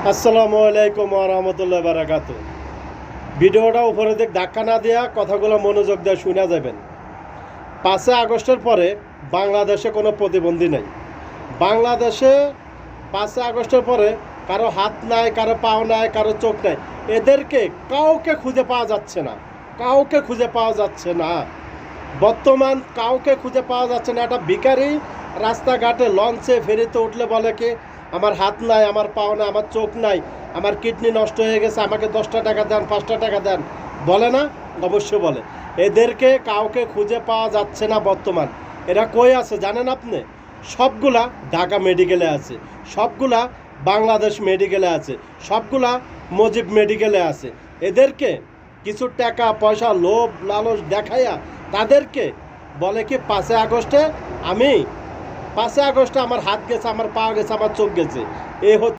আসসালামু আলাইকুম ওয়া রাহমাতুল্লাহি ওয়া বারাকাতুহু। ভিডিওটা উপরে দিক ধাক্কা না দেওয়া কথাগুলো মনোযোগ দিয়ে শোনা যাবেন। 5 আগস্টের পরে বাংলাদেশে কোনো প্রতিবন্ধী নেই। বাংলাদেশে 5 আগস্টের পরে কারো হাত নাই, কারো পাও নাই, কারো চোখ নাই। এদেরকে কাউকে খুঁজে পাওয়া যাচ্ছে না, কাউকে খুঁজে পাওয়া যাচ্ছে না। বর্তমান কাউকে খুঁজে পাওয়া যাচ্ছে না। একটা ভিখারি রাস্তাঘাটে লঞ্চে ফেরিতে উঠলে বলে কি, আমার হাত নাই, আমার পাও নাই, আমার চোখ নাই, আমার কিডনি নষ্ট হয়ে গেছে, আমাকে 10টা টাকা দেন, 5টা টাকা দেন, বলে না? অবশ্যই বলে। এদেরকে কাউকে খুঁজে পাওয়া যাচ্ছে না বর্তমান। এরা কই আছে জানেন আপনি? সবগুলা ঢাকা মেডিকেলে আছে, সবগুলা বাংলাদেশ মেডিকেলে আছে, সবগুলা মুজিব মেডিকেলে আছে। এদেরকে কিছু টাকা পয়সা লোভ লালচ দেখাইয়া তাদেরকে বলে কি 5 আগস্টে আমার হাত গেছে, আমার পা গেছে, আমার চোখ গেছে। এ হচ্ছে